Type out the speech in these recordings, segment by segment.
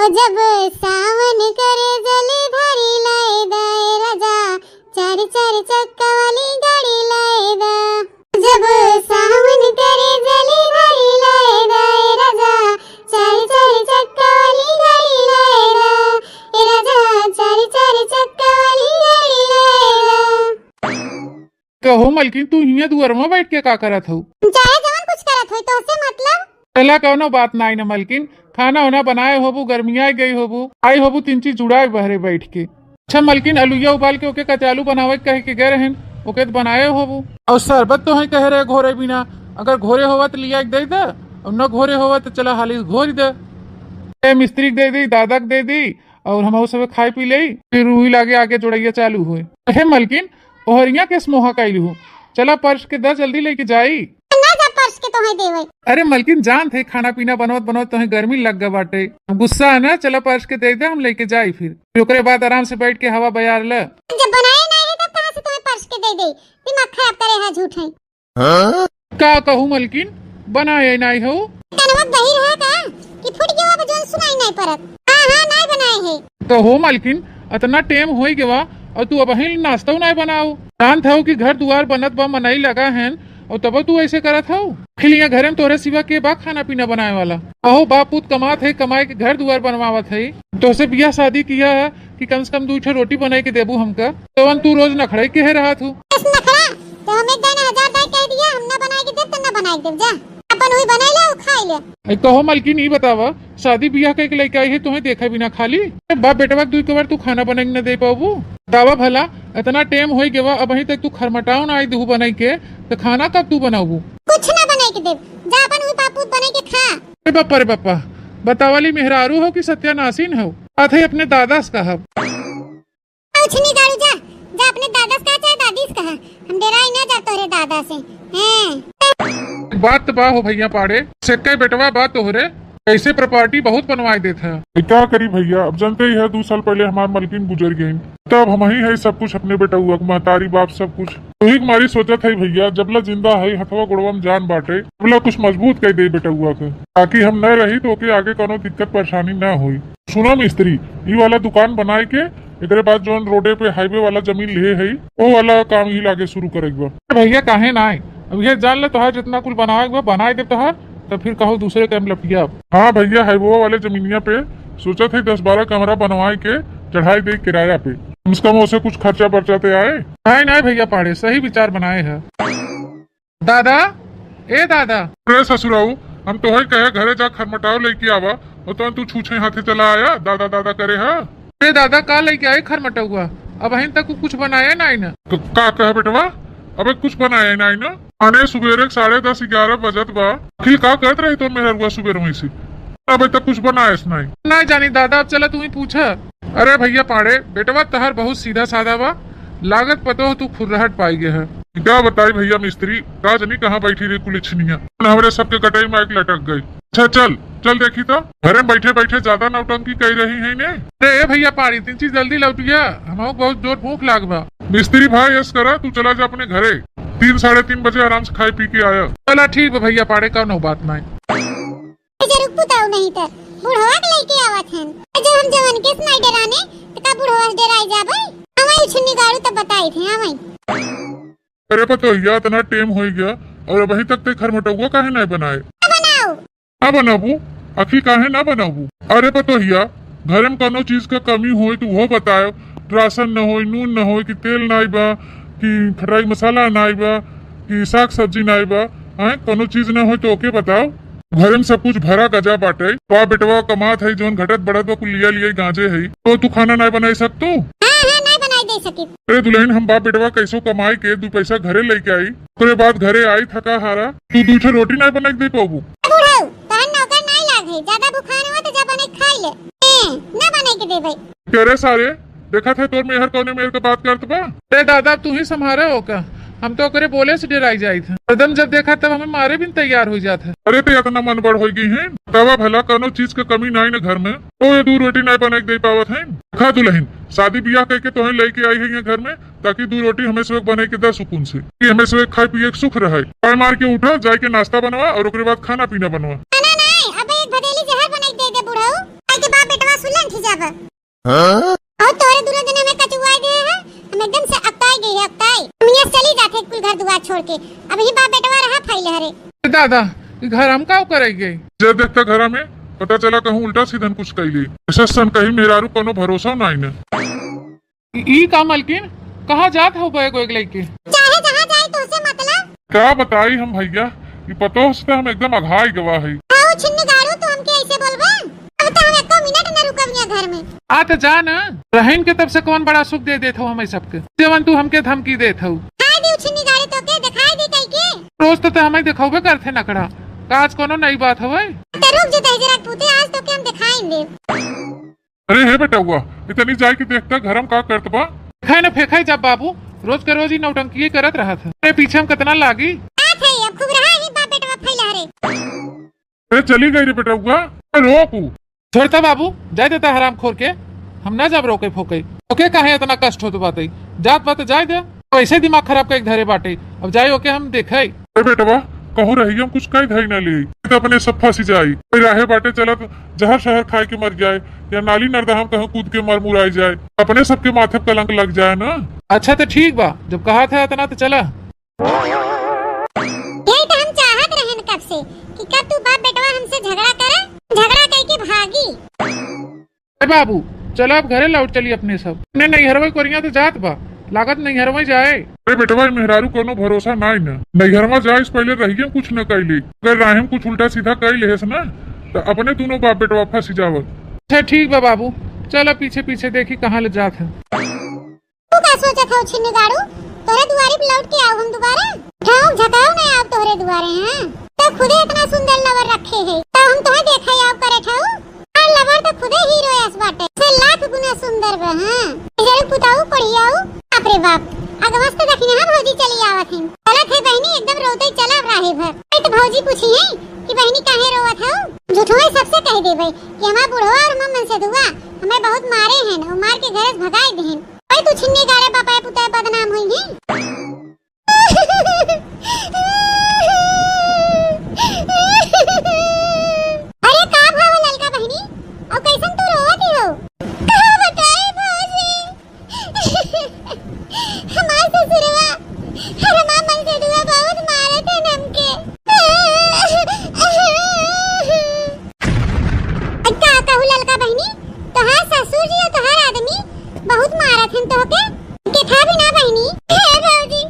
जब सावन करे जलधारी लाए दाए राजा, चार चार चक्का वाली गाड़ी लाए दा। जब सावन करे जलधारी लाए दाए राजा, चार चार चक्का वाली गाड़ी लाए दा। ए राजा चार चार चक्का वाली गाड़ी लाए दा। कहो मलकिन, तू हियां दुआर में बैठ के का करत हो? चाहे जवन कुछ करत होई तो उससे मतलब चला कौनो बात ना न मलकिन, खाना वाना बनाए होबू, गर्मिया गई होबू, आई होबू तीन चीज जुड़ाए बहरे बैठ के। अच्छा मलकिन, अलुइया उबाल के ओके कचालू बनावे कह के गए रहन, ओके तो बनाए होबू। और शरबत तो है कह रहे घोरे बिना, अगर घोरे होवा तो लिया के दे दे, और न घोरे होवा तो चला हाली घोर दे। मिस्त्री दे दी, दादा दे दी, और हम सब खाई पी ले, फिर रूही लागे आगे जोड़ैया चालू हुए। हे मलकिन, ओहरिया के मोहा कैलू हूँ, चला पर्स के दस जल्दी लेके जाई। के तो है देवे। अरे मलकिन, जान थे खाना पीना बनवत बनवत तो गर्मी लग गया बाटे, गुस्सा है ना, चला पर्स के दे दे, हम लेके जाई, फिर ओकरे बाद आराम से बैठ के हवा बयार ले। जब बनाए नहीं है तब कहां से तुम्हें पर्स के दे दे? दिमाग खराब करे है, झूठ है। का कहूँ मलकिन, बनाए नहीं हो कनवा बहिर है का कि फुट गया अब जोन सुनाई नहीं परत। हां नहीं बनाए है तो हो मलकिन, इतना टेम हो गया और तू अब ही नाश्ता नहीं बनाओ। जान था कि घर दुआर बनत बा, मनई लगा है, और तब तू ऐसे करत हो। फिर यहाँ घर में तोरे सिवा के बा खाना पीना बनाए वाला? अहो बाप पुत कमात है, कमाए के घर दुआर बनवावत है। तो से बियाह शादी किया है कि कम से कम 2 रोटी बनाए के देबू हमका, तो तू रोज नखड़े के है रहा तू। नखड़ा तो हम एक दिन 1000 दाई कह दिया, हम ना बनाए के देब त ना बनाए के देब, जा अपन वही बनाई ले और खाई ले। कहो मलकिन, ई बतावा, शादी बियाह के लेके आई है, तुम्हें देखा बिना खाली बाप बेटवा 2 बार तू खाना बना के न दे पाबू? दावा भला इतना टेम हो गया, अब अभी तक तू खरमटाओ ना आई दू बनाई के, तो खाना कब तू बनाऊ? कुछ ना बनाई के देब, जा अपन वही पापूत बनाई के खा। अरे बापा रे बापा, बतावाली मेहरारू हो कि सत्यानासीन हो? आथे अपने दादा से कहा उछनी गाड़ू, जा जा अपने दादा से कहा चाहे दादी से कहा, हम डेराई ना जा तोरे दादा से। हैं बात तो बा हो भैया पाड़े, सेक्के बेटवा बात तोहरे ऐसे प्रॉपर्टी बहुत बनवाए देता है। क्या करी भैया, अब जानते ही है 2 साल पहले हमारे मलकिन गुजर गई, तब हम ही है सब कुछ, अपने बेटा हुआ महतारी बाप सब कुछ। तो ही हमारी सोचत है भैया, जबला जिंदा है हथवा गुड़वा में जान बांटे, तबला कुछ मजबूत कर दे बेटा हुआ के, ताकि हम न रही तो ओके आगे कोनो दिक्कत परेशानी न हुई। सुना मिस्त्री, ये वाला दुकान बनाए के एकरे बाद जो रोडे पे हाईवे वाला जमीन लिए है, वो वाला काम ही लागे शुरू करेगा। भैया काहे ना आए, अब ये जान ले तोहार जितना कुल बनाए बनाए दे तोहार, तो फिर कहो दूसरे कैम लपिया। हाँ भैया, हाईवे वाले जमीनिया पे सोचा थे 10-12 कमरा बनवाए के चढ़ाई दे किराया पे, कम से कम उसे कुछ खर्चा बचाते आए। नहीं भैया पाड़े, सही विचार बनाए है। दादा, ए दादा। अरे ससुराऊ, हम तो है कहे घरे जा खरमटाओ लेके आवा, और तो तू छूछे हाथे चला आया, दादा दादा करे है। ए दादा, का लेके आए खरमटुआ? अब अभी तक कुछ बनाया नहीं ना? का कहे बेटवा, अबे कुछ बनाया नहीं ना? आने सुबेरे 10:30-11 बजत बा, आखिर का कहत रही तो मेहर हुआ सुबेरे में से, अबे तक कुछ बनाया नहीं जानी दादा, अब चला तू ही पूछा। अरे भैया पाड़े, बेटवा तहर बहुत सीधा साधा बा, लागत पतो हो तू खुरहट पाई गया है। क्या बताई भैया मिस्त्री, राजनी कहाँ बैठी रही कुलिछनिया, हमारे सबके कटाई माइक लटक गई। अच्छा चल चल देखी तो, घर में बैठे बैठे ज्यादा नौटंकी कर रही है ने। अरे भैया पाड़ी, 3 चीज जल्दी लौटिया, हमारे बहुत जोर भूख लाग बा। मिस्त्री भाई यस करा, तू चला जा अपने घरे, 3-3:30 बजे आराम से खाई पी के आया। चला ठीक है भैया पाड़े, का नो बात नहीं। नहीं तो बुढ़वा के लेके आवत हन, जो हम जवन के नहीं डराने तो का बुढ़वा डराई जा भाई, हमारी उछनी गाड़ू तो बताई थे हमें। अरे पतो या इतना टेम हो गया, और अभी तक ते खरमटुआ काहे नहीं बनाए? बनाओ ना बनाबू, आखिर काहे ना बनाबू? अरे पतो हिया, घर में कोनो चीज का कमी हो तो वो बताओ, राशन न हो, नून न हो, कि तेल नहीं बा, कि फ्राई मसाला नहीं बा, कि साग सब्जी नहीं बा, हैं कोनो चीज न हो तो ओके बताओ। घर में सब कुछ भरा गजा बाटे, पा बेटवा कमात है, जोन घटत बढ़त बा कुल लिया गांजे है, तो तू खाना नहीं बनाई सकतू? नहीं बनाई दे सके। अरे दुल्हन, हम बाप बेटवा कैसो कमाई के 2 पैसा घरे लेके आई, उसके बाद घरे आई थका हारा, तू 2 रोटी नहीं बना के दे पाबू? नौकर नहीं लागे, ज्यादा बुखार हो तो जा बने खाई ले, ना बने के दे भाई। अरे सारे देखा था तोर मेहर कौने मेहर का बात करत बा? अरे दादा, तू ही संभारे हो का, हम तो करे बोले से डराई जाई थे, कदम जब देखा तब हमें मारे भी तैयार हो जाते। अरे तो इतना मन बढ़ हो गई है, तवा भला कोनो चीज का कमी नहीं न घर में, तो ये 2 रोटी नहीं बना के दे पावत है। खा दुल्हन, शादी ब्याह करके तो लेके आई है घर में, ताकि 2 रोटी हमें सुबह बने के 10 सुकून से, कि हमें सुबह खाए पिए सुख रहे। पाए मार के उठा, जाए के नाश्ता बनवा और उसके बाद खाना पीना बनवा। नहीं, अब एक भदेली जहर बना के दे बुढ़ऊ, ताकि बाप बेटवा बा। और तोरे दोनों जने हमें कचुआ दे है, हम एकदम से अकताई गई है, अकताई। मियां चली जाते कुल घर दुआर छोड़ के, अब ही बाप बेटवा रहा फैले हरे। दादा ये घर हम का करेंगे? जे देखता घर में पता चला कहूँ उल्टा सीधन कुछ कैली ऐसा सन कहीं मेहरारू कोनो भरोसा नहीं न। ई का मलकिन कहाँ जात हो बैग वैग लेके? चाहे जहाँ जाए तो उसे मतलब क्या बताई हम भैया, ये पतो से हम एकदम अघाई गवा है। आओ छिन्न गाड़ू तो हमके ऐसे बोलबा, अब तो हम एको मिनट न रुकब घर में। आ तो जा न, रहन के तब से कौन बड़ा सुख दे देत हो हमें सबके, जवन तू हमके धमकी देत हो। हाय दी छिन्न गाड़ी तो के दिखाई दी कई के। रोज तो हमें दिखावे करते नकड़ा, आज कोनो नई बात हवे? तो रुक जो जरा पूते, आज तो के हम दिखाएंगे। अरे हे बेटा हुआ इतनी जाए कि देखता घर में का करत बा। फेंकाई न फेंकाई जब बाबू रोज के रोज ही नौटंकी करत रहा था। अरे पीछे हम कितना लागी। बात है अब खूब रहा ही बाप बेटवा फैला रे। अरे चली गई रे बेटा हुआ, रोकू छोड़ता बाबू, जाए देता हराम खोर के, हम न जब रोके फोके ओके काहे इतना कष्ट हो तो बात जात बात जाए दे, वैसे दिमाग खराब का धरे बाटे, अब जाए ओके हम देखे। अरे बेटवा कहूँ रही हम कुछ कई धई न ली तो अपने सब फंसी जाई, राहे बाटे चलत जहर शहर खाए के मर जाए या नाली नर्दा हम कहूँ कूद के मर मुराई जाए, अपने सबके माथे पे कलंक लग जाए ना। अच्छा तो ठीक बा, जब कहा था इतना तो चला। यही तो हम चाहत रहन कब से कि कब तू बाप बेटवा हमसे झगड़ा करे, झगड़ा कह के भागी। अरे बाबू चलो अब घरे लौट चली अपने सब, नहीं नैहरवा कोरिया तो जात बा, लागत नैहरवा जाए। अरे बेटवा मेहरारू कोनो भरोसा नहीं न, नैहरमा जाए इस पहले रहिए कुछ न कैली, अगर राहिम कुछ उल्टा सीधा कर ले ना तो अपने दोनों बाप बेटवा फंसी जावत। अच्छा ठीक बा बाबू, चलो पीछे पीछे देखी कहाँ ले जात है। तू का सोचत हो छिन्न गाड़ू, तोरे दुआरी पे लौट के आओ हम दोबारा, ठाऊ झकाऊ नहीं आओ तोरे दुआरे हैं, तो खुदे इतना सुंदर लवर रखे है तो हम तुम्हें देखा आओ करे ठाऊ, और लवर तो खुदे हीरो एस बाटे, से लाख गुना सुंदर बा। हां जरूर पुताऊ पढ़ियाऊ, बाप रे बाप अगवस तो देखिना हां भौजी चली आवत है, चलत है बहनी एकदम रोते चला राहे भर। तो भौजी पूछी है कि बहनी काहे रोवत हो, झूठो सबसे कह देबे कि हमार बुढ़वा और मम्मन से दुआ हमें बहुत मारे हैं, वो मार के घर भगाई देहन, ओए तू छिन्ने गाड़े बापा पुता बदनाम होई है। अरे का भाव ललका बहनी, और कैसन तू रोवत हो? का बताए भौजी हमार ससुरवा हर मामन से दुआ बहुत मारे थे हमके। का कहू ललका बहनी, तोहार ससुर जी और तोहार आदमी बहुत मारत हैं तोहके, के था भी ना बहनी। हे भौजी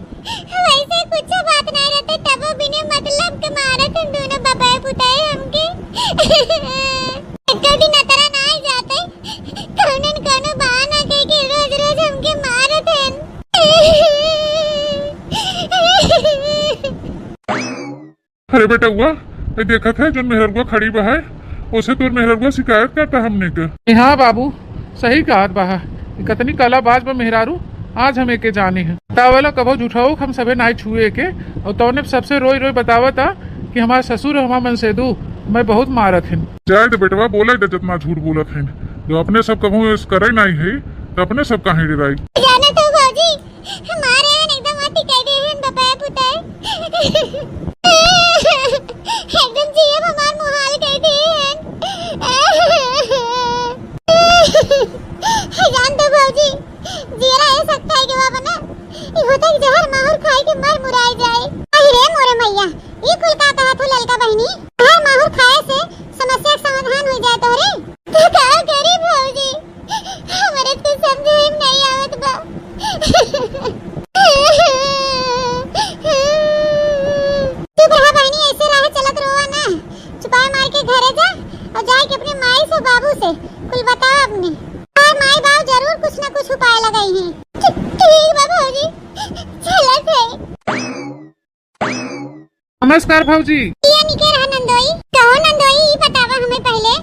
वैसे कुछ बात नहीं रहते तब बिना मतलब के मारत हैं दोनों बाबा पुताए हमके। कभी न तरह ना ही जाते, कौनन कोनो बहाना कह के रोज रोज हमके मारत हैं। अरे बेटा हुआ ये देखा था जो मेहरगुआ खड़ी बा है, उसे तो मेहरगुआ शिकायत करता हमने के। हाँ बाबू सही कहा बहा, कितनी कला बाज बा मेहरारू, आज हम एके जाने हैं। तावला कभो झूठाओ हम सबे नाई छुए के, और तौने सबसे रोई रोई बतावा था कि हमारे ससुर हमार मन से दू मैं बहुत मारत हैं। जाए तो बेटवा बोला जितना झूठ बोलत है, जो अपने सब कभू करे नहीं है तो अपने सब कहीं डराई। जाने तो भौजी हमारे हैं एकदम आती कह दे हैं बाबा पुताए एकदम जीव हमार मुहाल कह दे हैं। जान तो भौजी जीरा है सकता है कि वो बना ये होता है जहर माहौर खाए के मर मुराई जाए। अरे मोरे मैया ये कुल का कहा था ललका बहनी, जहर माहौर खाए से समस्या का समाधान हो जाए तोरे, तो क्या करी भौजी हमारे तो समझे नहीं आवत बा। चुप रहा बहनी, ऐसे राह चलत रोवा ना, चुपाए मार के घरे जा और जाए के अपने माई से बाबू से कुल बता अपने, और माई बाबू जरूर कुछ न कुछ उपाय लगाई हैं। ठीक बा भौजी चलत है। नमस्कार भौजी। ये निके रहा नंदोई, कहो नंदोई ये बतावा हमें पहले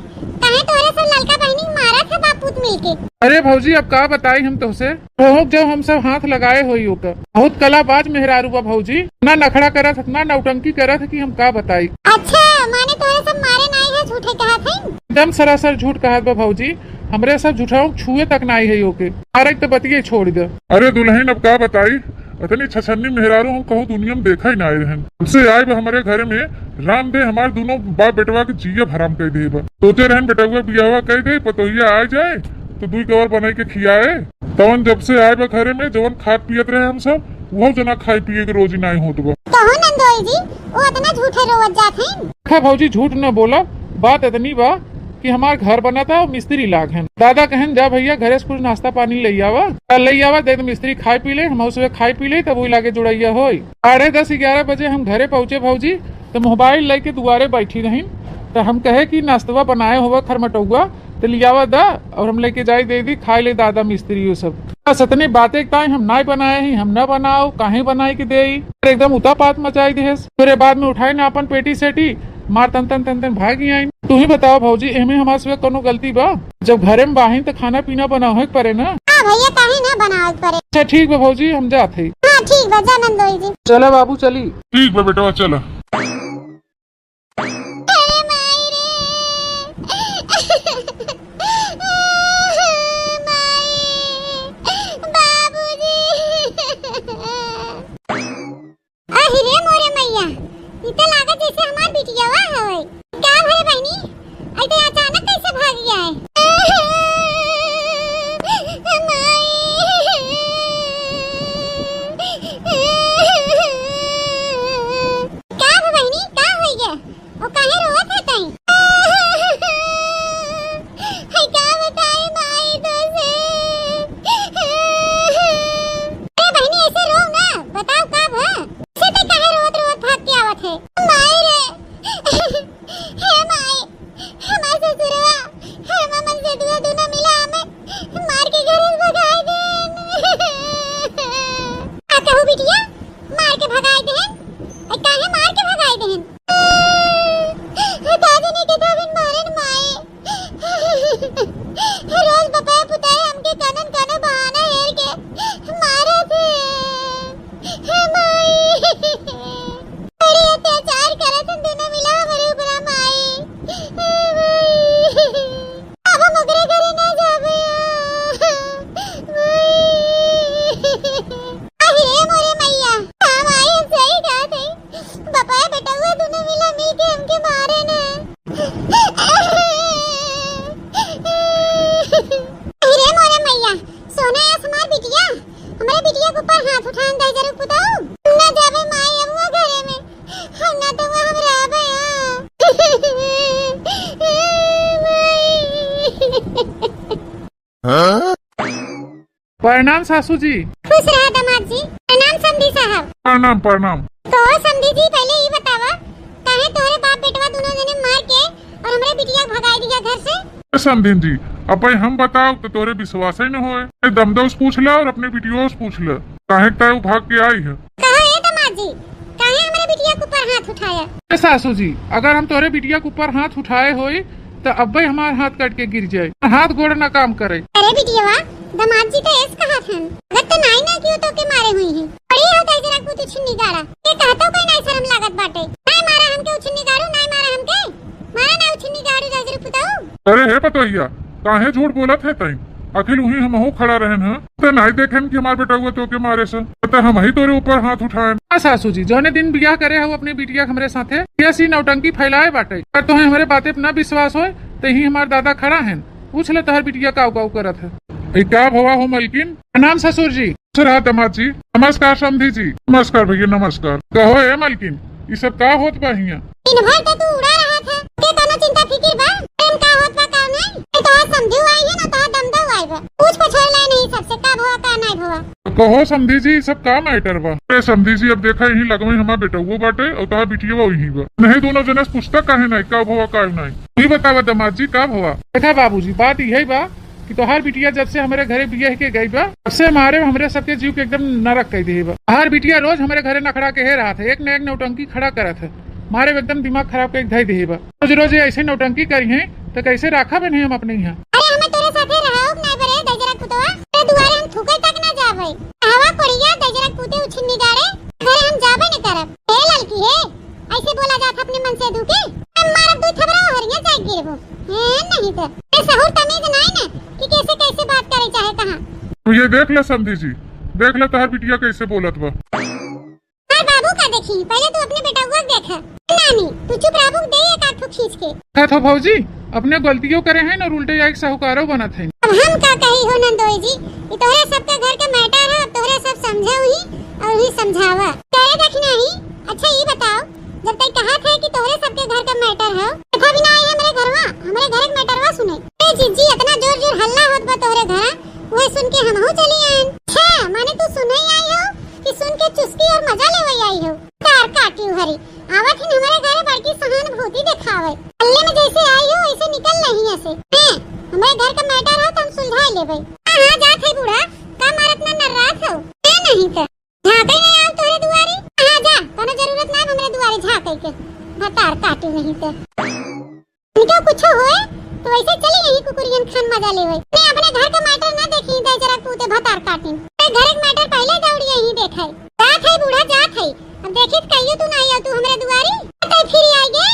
काहे तोरे सब ललका बहनी मारा था बापूत मिलके। अरे भौजी अब का बताई हम तुझसे, जो हम सब हाथ लगाए हुई होकर बहुत कलाबाज मेहरारू बा भौजी, ना नखड़ा करत ना नौटंकी करत कि हम का बताई। अच्छा माने तोरे सब मारे नहीं है, झूठे कहा थे? एकदम सरासर झूठ कहत बा भौजी, हमरे सब झूठाओं छुए तक नहीं है ओके, अरे तो बतिये छोड़ दे। अरे दुल्हन अब का बताई, इतनी छछन्नी मेहरारू हम कहूँ दुनिया में देखा ही ना रहन, हमसे आए हमारे घर में राम दे हमारे दोनों बाप बेटवा के जिया हराम कह दे, सोचे रहन बेटवा बियावा कह दे पतोहिया आ जाए तो 2 कवर बनाई के खियाए। तवन जब से आए बा घरे में जवन खात पियत रहे हम सब वो जना खाई पिए के रोज ही नहीं होत बा। कहो नंदोई जी वो इतना झूठे रोवत जात हैं। देखा भौजी झूठ न बोला, बात इतनी बा कि हमार घर बना था और मिस्त्री लाग हैं। दादा कहन जा भैया घरे से कुछ नाश्ता पानी ले आवा, ले आवा दे तो मिस्त्री खाई पी ले, हम उसमें खाई पी ले तब वही लागे जुड़ैया होई। 10:30-11 बजे हम घरे पहुंचे भौजी तो मोबाइल लेके दुआरे बैठी रही तो हम कहे कि नाश्तवा बनाए हुआ खरमटौआ तो लियावा दा और हम लेके जाए दे दी खाई ले दादा मिस्त्री वो सब। बस इतनी बातें ताई हम ना बनाए ही, हम न बनाओ काहे बनाई के दे एकदम उतापात मचाई दे। फिर बाद में उठाए ना अपन पेटी सेटी मार तन तन तन तन भागी आई। तू ही बताओ भौजी एमे हमारे से कोनो गलती बा? जब घरे में बाहिन तो खाना पीना बनावे पड़े ना। हां भैया काहे ना बनावत पड़े। अच्छा ठीक बा भौजी हम जाते ही। हां ठीक बा जा नंदोई जी। चला बाबू चली। ठीक बा बेटा चला। अरे माई रे माई बाबूजी अरे मोरे मैया ई तो लागत जैसे हमार बिटिया हवे। का भई बहनी आई तो अचानक कैसे भाग गया है? का बहनी का हो गया? ओ काहे रोवत है तई? हाय का बताई माई तो से। अरे बहनी ऐसे रो ना, बताओ का भा? से ते काहे रोवत रोवत भाग के आवत है? माई रे हे माई हमार ससुरवा हे ममन से दुआ दोनों मिला हमें मार के घर से भगाए देन। आ कहू बिटिया मार के भगाए देन? ए काहे मार के भगाए देन? दादी ने के तो बिन मारन माई रोज बपाए पुताए हमके कनन कने बहाना हेर के मारे थे। हे माई बड़ी अत्याचार करत दोनों मिला हमारे ऊपर माई। अब हम ओकरे घरे ना जाबे अरे मोरे मैया हम आई हम सही कहा थे बपाया बेटा हुआ दोनों मिला मिल के हमके मारे ना। अरे मोरे मैया सोना या हमार बिटिया हमारे बिटिया के ऊपर हाथ उठान दे जरूर पुताऊ ना जाबे माई हम वो घरे में हम ना तो हम रहबे। प्रणाम सासू जी। खुश रहा दामाद जी। प्रणाम समधी साहब। प्रणाम प्रणाम। तो समधी जी पहले ये बतावा काहे तोरे बाप बेटवा दोनों जने मार के और हमरे बिटिया भगाई दिया घर से? समधिन जी अब हम बताओ तो तोरे विश्वास ही न होए। दमदोस पूछ ला और अपने वीडियोस पूछ ला काहे तय भाग के आई है। कहा है दामाद जी काहे हमरे बिटिया के ऊपर हाथ उठाया? सासू जी अगर हम तोरे बिटिया के ऊपर हाथ उठाए होई तो अब हमार हाथ कट के गिर जाए, हाथ गोड़ न काम करे। अरे बिटिया दामाद जी तो ऐस कहा था अगर तो नाई ना क्यों तो के मारे हुई है बड़ी हो गई जरा कुछ उछनी गाड़ा ये कहतो कोई नहीं शर्म लागत बाटे। नहीं मारा हमके उछनी गाड़ू नहीं मारा हमके मारा ना उछनी गाड़ू जरूर पुताऊ। अरे है पतोहिया काहे झूठ बोलत है तई? आखिर वही हम हो खड़ा रहन है तो नहीं देखेन कि हमार बेटा हुआ तो के मारे से तो हम ही तोरे ऊपर हाथ उठाए। सासू जी जोने दिन बियाह करे हो अपने बिटिया हमरे साथे कैसी नौटंकी फैलाए बाटे पर तुम्हें हमारे बातें पे न विश्वास हो तो ही हमार दादा खड़ा है पूछ ले तोहर बिटिया काऊ काऊ करत है। क्या भवा हो मलकिन? प्रणाम ससुर जी। रहा दामाद जी। नमस्कार समधी जी। नमस्कार भैया नमस्कार। कहो है मलकिन ये सब का होत बा हिया? दिन भर तो तू उड़ा रहा था के कोनो चिंता फिकिर बा प्रेम का होत बा का नहीं तो समझू आई है ना तो दमदा आई बा पूछ पछाड़ ले नहीं सबसे का भवा का नहीं भवा। कहो समधी जी सब का मैटर बा? अरे समधी जी अब देखा यही लगमे हमार बेटा हुआ बाटे और कहा बिटिया वही बा नहीं दोनों जनस पूछता काहे नहीं का भवा का नहीं नहीं बतावा दामाद जी का भवा? देखा बाबूजी बात यही बा कि तोहार बिटिया जब से हमारे घरे बियाह के गई बा तब से हमारे सबके जीव के एकदम नरक कह दी बा। हर बिटिया रोज हमारे घरे नखड़ा के हे रहा था एक न एक नौटंकी खड़ा करा था मारे एकदम दिमाग खराब के धई दी बा। रोज रोज ऐसे नौटंकी करी है तो कैसे राखा बने हम अपने यहाँ? अरे हमें तोरे साथे रहाओ नहीं बरे दजरा कुतवा ते दुआरे हम थूके तक ना जावे हवा पड़िया दजरा कुते उछनी गाड़े घरे हम जाबे न करब। ए लड़की है ऐसे बोला जात अपने मन से दुके हम मारब दू थबरा हरिया जाय गिरबो है नहीं तो ए सहूर तमीज नहीं ना कि कैसे कैसे बात करे चाहे कहां। तो ये देख ले समधी जी देख ले तोहर बिटिया कैसे बोलत बा। हां बाबू का देखी पहले तू अपने बेटा हुआ देखा नानी तू चुप रहबू दे एक आंख खींच के। था भौजी अपने गलतियों करे हैं और उल्टे एक साहूकारों बनत है। अब हम का कही हो नंदोई जी, ये तोहरे सबका घर का मैटर है, तोहरे सब समझे ही और ही समझावा करे देखना ही। अच्छा ये बताओ, जब तक कहा था कि तोहरे सबके घर का मैटर है, तथा भी ना आई हमारे घरवा, हमारे घर का मैटरवा सुने। ए जीजी इतना जोर जोर हल्ला होत बा तोहरे घर, वही सुन के हम हो चली आइन। अच्छा माने तू सुने ही आई हो कि सुन के चुस्की और मजा लेवे आई हो? तार काटी हरी आवत ही हमारे घर बड़की सहानुभूति दिखावे, हल्ले में जैसे आई हो वैसे निकल नहीं ऐसे। हैं हमारे घर का मैटर है तो हम सुलझा लेबै। हां जात है बूढ़ा, का मारत ना नर्रात हो ए नहीं त झाके नहीं आव तोरे दुआरी। हां जा, कोनो जरूरत ना हमरे दुआरी झाके के, भतार काटी नहीं त इनका कुछ होए तो वैसे चली नहीं कुकुरियन खान मजा लेवे। मैं अपने घर का मैटर ना देखी दे जरा कूते भतार काटी, ए घर का मैटर पहले दौड़ी यही देखाई। जात है बूढ़ा जात है, अब देखित कहियो तू नहीं आ तू हमरे दुआरी तै फिर आई गे।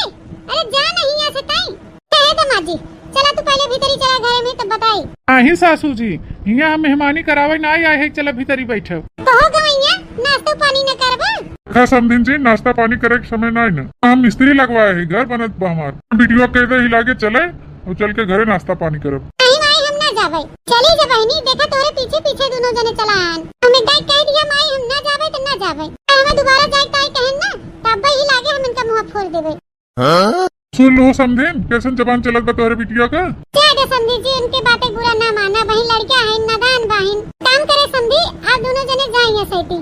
अरे जा नहीं आ सताई कहे दमाजी, चला तू पहले भीतरी चला घर में तब बताई। आही सासू जी, हिया हम मेहमानी करावे ना आए है, चला भीतरी बैठो। कहो गवैया नाश्ता पानी न करबा? खा समधिन जी, नाश्ता पानी करे के समय नहीं ना, हम मिस्त्री लगवाए है, घर बनत बा हमार। बिटिया कह दे हिला के चले और चल के घरे नाश्ता पानी करब। नहीं माई हम ना जाबै, चली जा बहनी, देखा तोरे पीछे पीछे दोनों जने चला आन। हमें गाय कह दिया माई हम ना जाबै त ना जाबै, हमें दोबारा जाए ताई कहन ना तब ही लागे हम इनका मुंह फोड़ देबै। सुन लो समधिन, कैसन जबान चलत बा तोहरे बिटिया का? क्या दे समझी जी, उनके बातें बुरा ना माना, बहन लड़कियां हैं नादान बहन। काम करे समझी, आप दोनों जने जाएंगे सैती,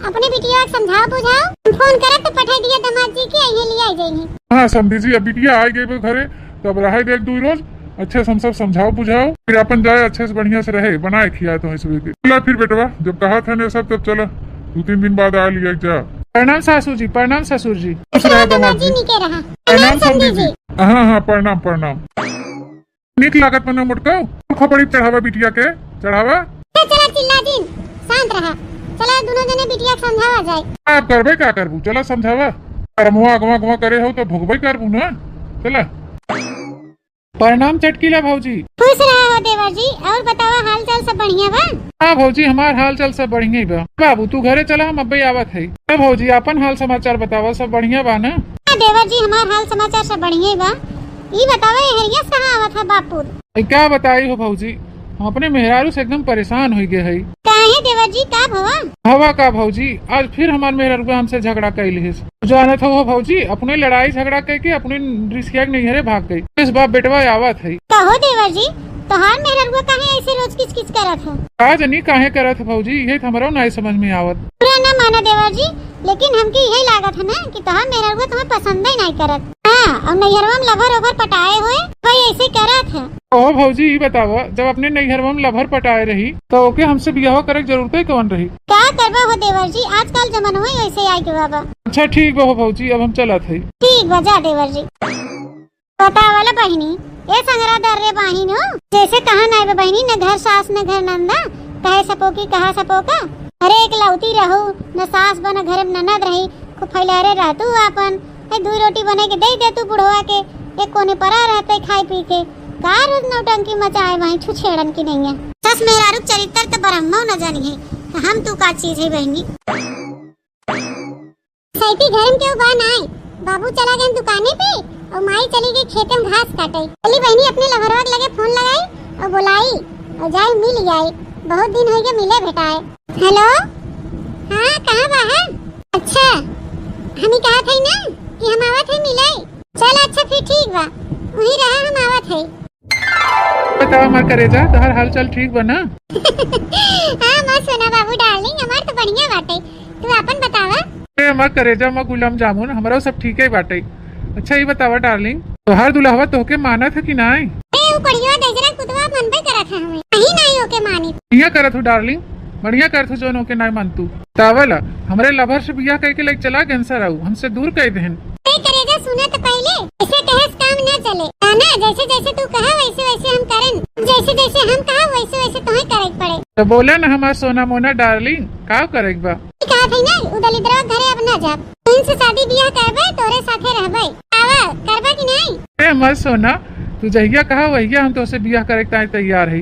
अपने बिटिया को समझाओ बुझाओ, फोन करत तो पठाई दिया दामाद जी के यही ले आई जाएंगे। हाँ समझी जी, अब बिटिया आ गई घरे तब रहे देख 2 रोज अच्छे से हम सब समझाओ बुझाओ, फिर अपन जाए अच्छे से बढ़िया से रहे, बनाए खिया तो सुबह चला फिर बेटवा, जब कहा था ने सब तब चला 2-3 दिन बाद आ लिया जा। प्रणाम सासू जी, प्रणाम ससुर जी। खुश रहे दामाद जी। निके रहा। प्रणाम समझी जी। हाँ हाँ प्रणाम प्रणाम। निक लागत मना मुटका खपड़ी चढ़ावा बिटिया के चढ़ावा। चला चिल्ला दिन शांत रहा, चला दोनों जने बिटिया को समझावा जाए। आप करबे क्या करबू, चला समझावा, मुआ अगवा करे हो तो भोगबे करबू ना, चला। प्रणाम चटकीला भौजी। खुश रहा हो देवर जी, और बतावा हाल चाल सब बढ़िया बा? हाँ भौजी, हमार हाल चाल सब बढ़िया बा। बाबू तू घरे चला, हम अब्बे आवत है। भौजी अपन हाल समाचार बतावा, सब बढ़िया बा ना? देवर जी हमार हाल समाचार सब बढ़िया बा। ये बतावा हरिया कहाँ आवत है बापुर? क्या बताई हो भौजी, हम अपने मेहरारू से एकदम परेशान हो गए है। काहे देवर जी का भवा? हवा का भौजी, आज फिर हमार मेहरारू हमसे झगड़ा कैली है। जानत हो भौजी, अपने लड़ाई झगड़ा करके अपने रिश्तिया के नैहरे भाग गई। इस बार बेटवा आवत है। कहो देवर जी, तोहार मेहरारू काहे ऐसे रोज किच किच करत है? का जनी काहे करत है भौजी, ये हमरो नहीं समझ में आवत। पूरा ना माना देवर जी, लेकिन हमके यही लागत है ना कि तोहार मेहरारू तुम्हें पसंद ही नहीं करत। हाँ, और नैहरवा में लभर ओभर पटाए हुए वही ऐसे करत है। ओ भौजी ये बतावा, जब अपने नैहरवा में लभर पटाए रही तो ओके हमसे बियाह करे की जरूरत कौन रही? क्या करबा हो देवर जी, आजकल जमाना ही ऐसे आई के बाबा। अच्छा ठीक बा हो भौजी, अब हम चलत है। ठीक बजा देवर जी। बतावला बहिनी, ये संगरा दर रे बहिन हो, जैसे कहा नहीं बे बहिनी, न घर सास न घर नंदा, कहे सपो की कहा सपो का। अरे एक लौती रहू, न सास बन घर में ननद रही, खूब फैलारे रहतू अपन, 2 रोटी बने के दे दे तू बुढ़वा के, एक कोने परा रहते खाई पी के, का रोज नौटंकी मचाए वहीं छुछेड़न की नहीं है। सस मेहरारू चरित्र तो ब्रह्मो न जानी है, तो हम तू का चीज है बहनी। सैती घर में क्यों बा नहीं, बाबू चला गए दुकाने पे और माई चली गई खेत में घास काटे। चली बहनी अपने लहरवा लगे फोन लगाई और बुलाई और जाए मिल जाए, बहुत दिन हो गए मिले भेटाए। हेलो हाँ कहाँ बा है? अच्छा हम ही कहा थे ना कि हम आवत है मिले। चल अच्छा फिर ठीक बा, वही रहा हम आवत है। बताओ हमार करेजा, तोहर हाल चाल ठीक बा ना? हाँ मैं सोना बाबू डार्लिंग, हमार तो बढ़िया बाटे, तू अपन बतावा। हमार करेजा में गुलाम जामुन हमारा सब ठीक है बाटे। अच्छा ये बतावा डार्लिंग, तोहार दुल्हवा तोहके मानत है कि नहीं? ए ऊपरिया देजरा कुतवा मनबे करत है, हमें नहीं होके मानी। बढ़िया करत हो डार्लिंग, बढ़िया करत हो, जो होके नहीं मानतू। तावला हमरे लभर से बियाह करके लेके चला कैंसर रहू, हमसे दूर कह देहन। करेगा सुना तो पहले, ऐसे कहस काम ना चले ना, जैसे जैसे तू कहा वैसे वैसे हम करें, जैसे जैसे हम कहा वैसे वैसे तुम्हें करे पड़े। तो बोले ना हमार सोना मोना डार्लिंग, का करे बा? कहा था ना उदलिद्रा घरे अब ना जा, इनसे शादी बियाह करबे तोरे साथे रहबे, आवा करबे कि नहीं? ए मत सोना, तू जहिया कहा वहिया हम तो से बियाह करे के तैयार है।